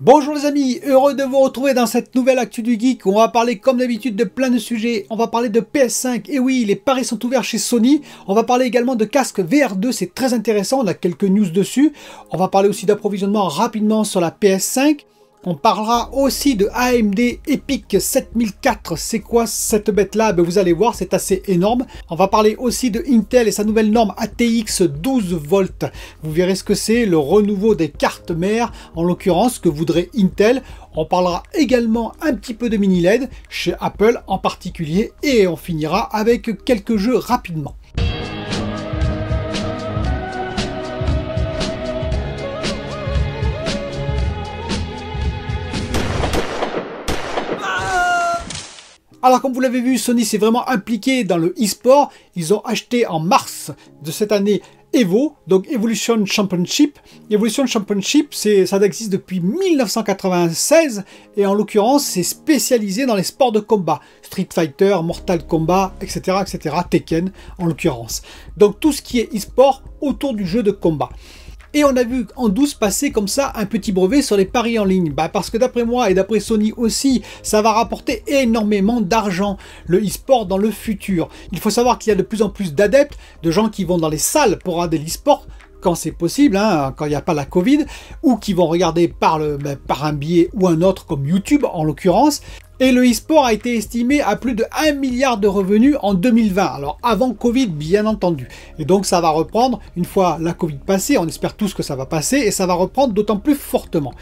Bonjour les amis, heureux de vous retrouver dans cette nouvelle Actu du Geek où on va parler comme d'habitude de plein de sujets. On va parler de PS5, et oui, les paris sont ouverts chez Sony. On va parler également de casque VR2, c'est très intéressant, on a quelques news dessus. On va parler aussi d'approvisionnement rapidement sur la PS5. On parlera aussi de AMD EPIC 7004. C'est quoi cette bête-là? Ben vous allez voir, c'est assez énorme. On va parler aussi de Intel et sa nouvelle norme ATX 12 volts. Vous verrez ce que c'est, le renouveau des cartes mères, en l'occurrence, que voudrait Intel. On parlera également un petit peu de mini LED, chez Apple en particulier. Et on finira avec quelques jeux rapidement. Alors comme vous l'avez vu, Sony s'est vraiment impliqué dans le e-sport. Ils ont acheté en mars de cette année Evo, donc Evolution Championship. Evolution Championship, ça existe depuis 1996 et en l'occurrence c'est spécialisé dans les sports de combat. Street Fighter, Mortal Kombat, etc. etc. Tekken en l'occurrence. Donc tout ce qui est e-sport autour du jeu de combat. Et on a vu en douce passer comme ça un petit brevet sur les paris en ligne. Parce que d'après moi et d'après Sony aussi, ça va rapporter énormément d'argent, le e-sport dans le futur. Il faut savoir qu'il y a de plus en plus d'adeptes, de gens qui vont dans les salles pour regarder l'e-sport, quand c'est possible, hein, quand il n'y a pas la Covid, ou qui vont regarder par un biais ou un autre comme YouTube en l'occurrence. Et le e-sport a été estimé à plus de 1 milliard de revenus en 2020, alors avant Covid bien entendu. Et donc ça va reprendre une fois la Covid passée, on espère tous que ça va passer, et ça va reprendre d'autant plus fortement.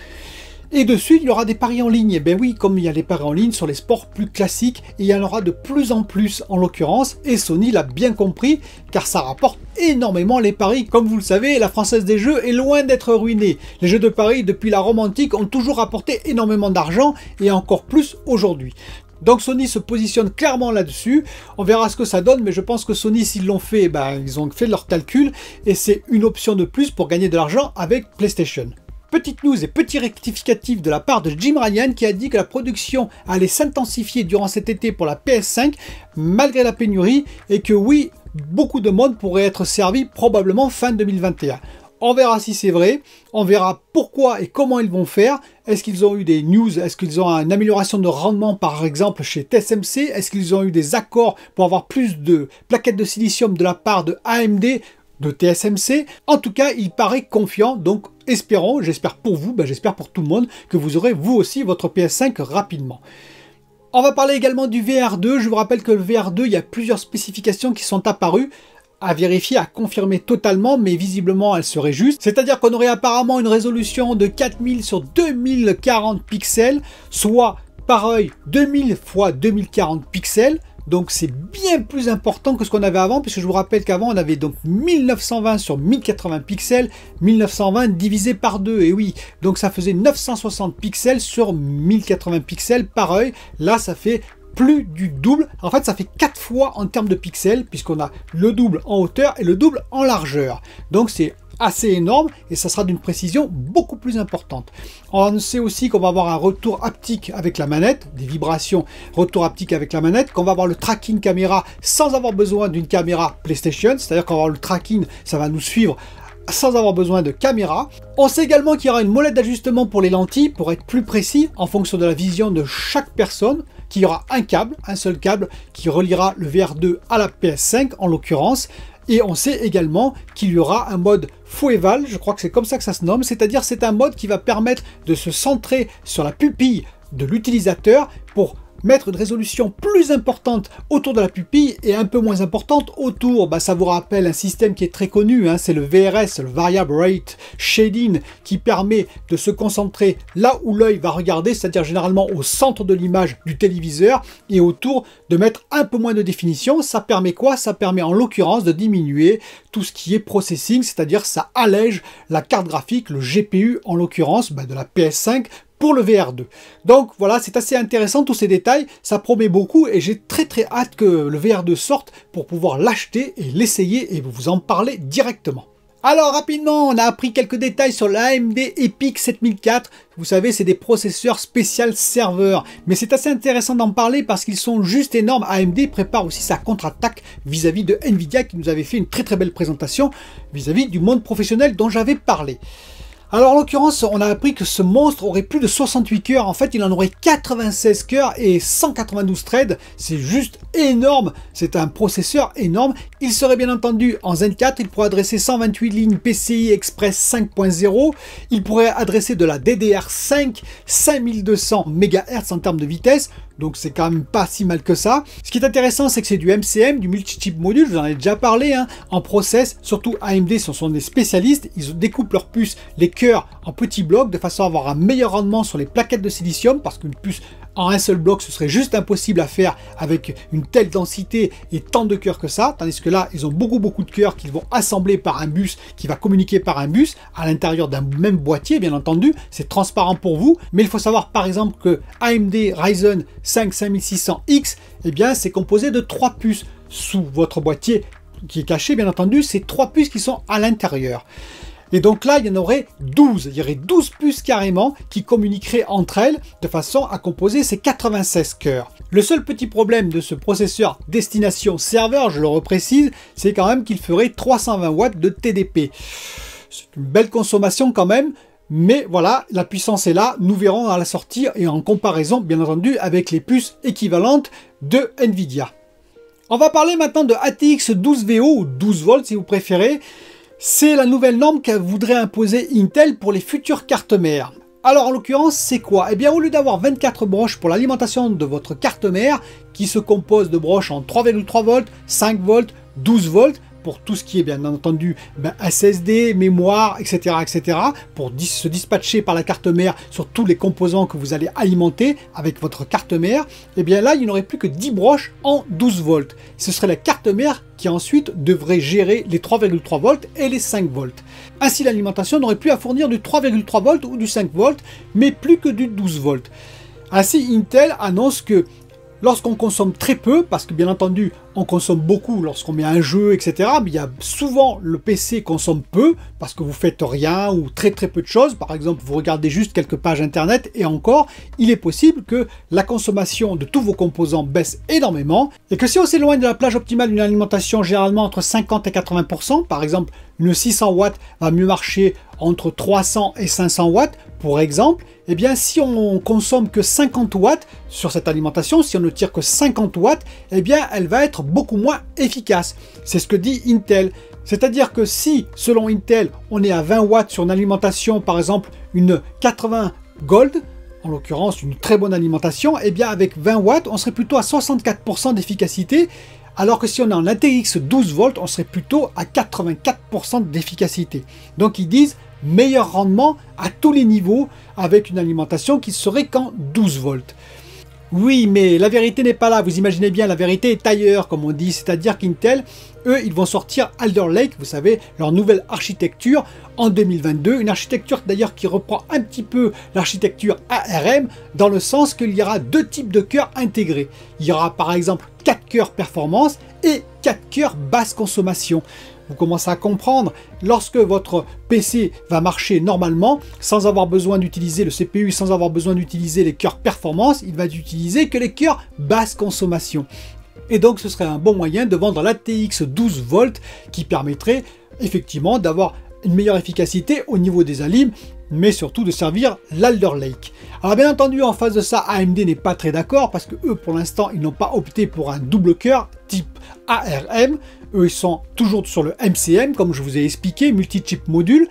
Et dessus, il y aura des paris en ligne. Et bien oui, comme il y a les paris en ligne sur les sports plus classiques, il y en aura de plus en plus en l'occurrence, et Sony l'a bien compris, car ça rapporte énormément les paris. Comme vous le savez, la Française des Jeux est loin d'être ruinée. Les jeux de paris, depuis la Rome antique, ont toujours rapporté énormément d'argent, et encore plus aujourd'hui. Donc Sony se positionne clairement là-dessus, on verra ce que ça donne, mais je pense que Sony, s'ils l'ont fait, ils ont fait leurs calculs, et c'est une option de plus pour gagner de l'argent avec PlayStation. Petite news et petit rectificatif de la part de Jim Ryan qui a dit que la production allait s'intensifier durant cet été pour la PS5 malgré la pénurie et que oui, beaucoup de monde pourrait être servi probablement fin 2021. On verra si c'est vrai, on verra pourquoi et comment ils vont faire. Est-ce qu'ils ont eu des news? Est-ce qu'ils ont une amélioration de rendement par exemple chez TSMC? Est-ce qu'ils ont eu des accords pour avoir plus de plaquettes de silicium de la part de AMD, de TSMC? En tout cas, il paraît confiant, donc espérons, j'espère pour vous, j'espère pour tout le monde, que vous aurez vous aussi votre PS5 rapidement. On va parler également du VR2, je vous rappelle que le VR2, il y a plusieurs spécifications qui sont apparues, à vérifier, à confirmer totalement, mais visiblement elles seraient justes. C'est-à-dire qu'on aurait apparemment une résolution de 4000 sur 2040 pixels, soit pareil 2000 x 2040 pixels. Donc c'est bien plus important que ce qu'on avait avant, puisque je vous rappelle qu'avant on avait donc 1920 sur 1080 pixels, 1920 divisé par 2, et oui, donc ça faisait 960 pixels sur 1080 pixels par œil. Là ça fait plus du double, en fait ça fait 4 fois en termes de pixels, puisqu'on a le double en hauteur et le double en largeur. Donc c'est assez énorme et ça sera d'une précision beaucoup plus importante. On sait aussi qu'on va avoir un retour haptique avec la manette, des vibrations, retour haptique avec la manette, qu'on va avoir le tracking caméra sans avoir besoin d'une caméra PlayStation, c'est-à-dire qu'on va avoir le tracking, ça va nous suivre sans avoir besoin de caméra. On sait également qu'il y aura une molette d'ajustement pour les lentilles, pour être plus précis, en fonction de la vision de chaque personne, qu'il y aura un câble, un seul câble, qui reliera le VR2 à la PS5 en l'occurrence. Et on sait également qu'il y aura un mode Full Eval, je crois que c'est comme ça que ça se nomme, c'est-à-dire c'est un mode qui va permettre de se centrer sur la pupille de l'utilisateur pour mettre une résolution plus importante autour de la pupille et un peu moins importante autour. Ça vous rappelle un système qui est très connu, hein, c'est le VRS, le Variable Rate Shading, qui permet de se concentrer là où l'œil va regarder, c'est-à-dire généralement au centre de l'image du téléviseur, et autour de mettre un peu moins de définition. Ça permet quoi? Ça permet en l'occurrence de diminuer tout ce qui est processing, c'est-à-dire ça allège la carte graphique, le GPU en l'occurrence de la PS5, pour le VR2. Donc voilà, c'est assez intéressant tous ces détails, ça promet beaucoup et j'ai très hâte que le VR2 sorte pour pouvoir l'acheter et l'essayer et vous en parler directement. Alors rapidement, on a appris quelques détails sur l'AMD EPIC 7004. Vous savez, c'est des processeurs spécial serveurs. Mais c'est assez intéressant d'en parler parce qu'ils sont juste énormes. AMD prépare aussi sa contre-attaque vis-à-vis de Nvidia qui nous avait fait une très belle présentation vis-à-vis du monde professionnel dont j'avais parlé. Alors en l'occurrence, on a appris que ce monstre aurait plus de 68 cœurs. En fait, il en aurait 96 cœurs et 192 threads. C'est juste énorme. C'est un processeur énorme. Il serait bien entendu en Zen 4. Il pourrait adresser 128 lignes PCI Express 5.0. Il pourrait adresser de la DDR5 5200 MHz en termes de vitesse. Donc c'est quand même pas si mal que ça. Ce qui est intéressant, c'est que c'est du MCM, du multi-chip module, je vous en ai déjà parlé, hein, en process. Surtout AMD, ce sont des spécialistes. Ils découpent leurs puces, les cœurs, en petits blocs, de façon à avoir un meilleur rendement sur les plaquettes de silicium, parce qu'une puce en un seul bloc, ce serait juste impossible à faire avec une telle densité et tant de cœurs que ça. Tandis que là, ils ont beaucoup de cœurs qu'ils vont assembler par un bus, qui va communiquer par un bus, à l'intérieur d'un même boîtier, bien entendu. C'est transparent pour vous. Mais il faut savoir, par exemple, que AMD Ryzen 5 5600X, eh bien, c'est composé de 3 puces sous votre boîtier qui est caché, bien entendu. C'est 3 puces qui sont à l'intérieur. Et donc là, il y en aurait 12. Il y aurait 12 puces carrément qui communiqueraient entre elles de façon à composer ces 96 cœurs. Le seul petit problème de ce processeur destination serveur, je le reprécise, c'est quand même qu'il ferait 320 watts de TDP. C'est une belle consommation quand même. Mais voilà, la puissance est là, nous verrons à la sortie et en comparaison, bien entendu, avec les puces équivalentes de Nvidia. On va parler maintenant de ATX 12VO ou 12 volts si vous préférez. C'est la nouvelle norme qu'elle voudrait imposer Intel pour les futures cartes mères. Alors en l'occurrence, c'est quoi? Eh bien, au lieu d'avoir 24 broches pour l'alimentation de votre carte mère, qui se compose de broches en 3,3 volts, 5 volts, 12 volts, pour tout ce qui est bien entendu SSD, mémoire, etc., pour se dispatcher par la carte mère sur tous les composants que vous allez alimenter avec votre carte mère, et bien là, il n'y aurait plus que 10 broches en 12 volts. Ce serait la carte mère qui ensuite devrait gérer les 3,3 volts et les 5 volts. Ainsi, l'alimentation n'aurait plus à fournir du 3,3 volts ou du 5 volts, mais plus que du 12 volts. Ainsi, Intel annonce que lorsqu'on consomme très peu, parce que bien entendu on consomme beaucoup lorsqu'on met un jeu, etc. Mais il y a souvent le PC consomme peu, parce que vous faites rien ou très peu de choses. Par exemple, vous regardez juste quelques pages internet et encore, il est possible que la consommation de tous vos composants baisse énormément et que si on s'éloigne de la plage optimale d'une alimentation généralement entre 50 et 80%, par exemple une 600 watts va mieux marcher entre 300 et 500 watts, pour exemple, eh bien si on consomme que 50 watts sur cette alimentation, si on ne tire que 50 watts, eh bien elle va être beaucoup moins efficace. C'est ce que dit Intel. C'est-à-dire que si, selon Intel, on est à 20 watts sur une alimentation, par exemple une 80 Gold, en l'occurrence une très bonne alimentation, eh bien avec 20 watts, on serait plutôt à 64% d'efficacité, alors que si on est en ATX 12 volts, on serait plutôt à 84% d'efficacité. Donc ils disent meilleur rendement à tous les niveaux avec une alimentation qui serait qu'en 12 volts. Oui, mais la vérité n'est pas là, vous imaginez bien, la vérité est ailleurs, comme on dit, c'est-à-dire qu'Intel, eux, ils vont sortir Alder Lake, vous savez, leur nouvelle architecture en 2022, une architecture d'ailleurs qui reprend un petit peu l'architecture ARM, dans le sens qu'il y aura deux types de cœurs intégrés. Il y aura par exemple 4 cœurs performance et 4 cœurs basse consommation. Vous commencez à comprendre, lorsque votre PC va marcher normalement, sans avoir besoin d'utiliser le CPU, sans avoir besoin d'utiliser les cœurs performance, il va n'utiliser que les cœurs basse consommation. Et donc ce serait un bon moyen de vendre l'ATX 12 volts qui permettrait effectivement d'avoir une meilleure efficacité au niveau des alim, mais surtout de servir l'Alder Lake. Alors bien entendu, en face de ça, AMD n'est pas très d'accord parce que eux, pour l'instant, ils n'ont pas opté pour un double cœur type ARM. Eux, ils sont toujours sur le MCM, comme je vous ai expliqué, multi-chip module.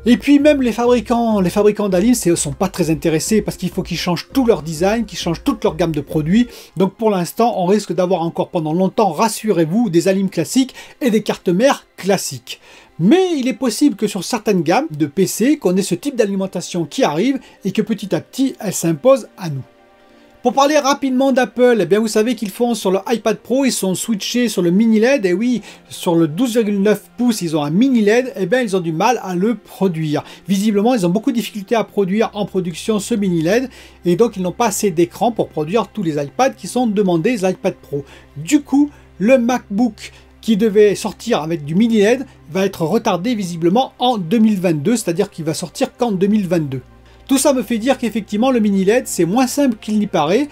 Et puis même les fabricants d'Alim ne sont pas très intéressés parce qu'il faut qu'ils changent tout leur design, qu'ils changent toute leur gamme de produits. Donc pour l'instant, on risque d'avoir encore pendant longtemps, rassurez-vous, des Alim classiques et des cartes mères classiques. Mais il est possible que sur certaines gammes de PC, qu'on ait ce type d'alimentation qui arrive et que petit à petit, elle s'impose à nous. Pour parler rapidement d'Apple, eh bien vous savez qu'ils font sur le iPad Pro, ils sont switchés sur le mini LED, et oui, sur le 12,9 pouces, ils ont un mini LED, et bien ils ont du mal à le produire. Visiblement, ils ont beaucoup de difficultés à produire en production ce mini LED, et donc ils n'ont pas assez d'écran pour produire tous les iPads qui sont demandés, les iPad Pro. Du coup, le MacBook qui devait sortir avec du mini LED va être retardé visiblement en 2022, c'est-à-dire qu'il va sortir qu'en 2022. Tout ça me fait dire qu'effectivement le mini LED c'est moins simple qu'il n'y paraît.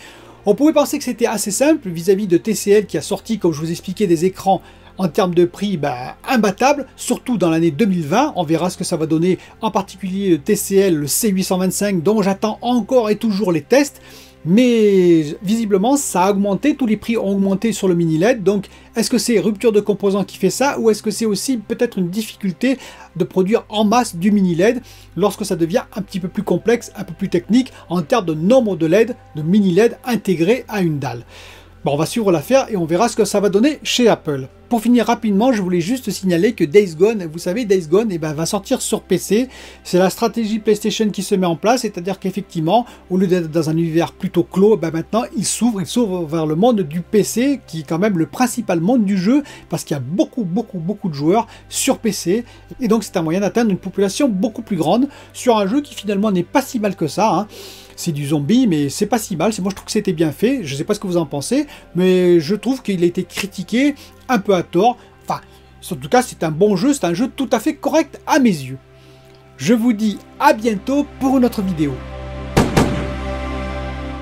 On pouvait penser que c'était assez simple vis-à-vis de TCL qui a sorti, comme je vous expliquais, des écrans en termes de prix, imbattable, surtout dans l'année 2020. On verra ce que ça va donner, en particulier le TCL, le C825, dont j'attends encore et toujours les tests. Mais visiblement, ça a augmenté, tous les prix ont augmenté sur le mini LED. Donc, est-ce que c'est rupture de composants qui fait ça, ou est-ce que c'est aussi peut-être une difficulté de produire en masse du mini LED lorsque ça devient un petit peu plus complexe, un peu plus technique en termes de nombre de LED, de mini LED intégrés à une dalle? Bon, on va suivre l'affaire et on verra ce que ça va donner chez Apple. Pour finir rapidement, je voulais juste signaler que Days Gone, vous savez, Days Gone va sortir sur PC. C'est la stratégie PlayStation qui se met en place, c'est-à-dire qu'effectivement, au lieu d'être dans un univers plutôt clos, maintenant il s'ouvre vers le monde du PC, qui est quand même le principal monde du jeu, parce qu'il y a beaucoup de joueurs sur PC, et donc c'est un moyen d'atteindre une population beaucoup plus grande sur un jeu qui finalement n'est pas si mal que ça, hein. C'est du zombie, mais c'est pas si mal. Moi, je trouve que c'était bien fait. Je sais pas ce que vous en pensez, mais je trouve qu'il a été critiqué un peu à tort. Enfin, en tout cas, c'est un bon jeu. C'est un jeu tout à fait correct à mes yeux. Je vous dis à bientôt pour une autre vidéo.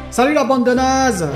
Salut la bande de nazes!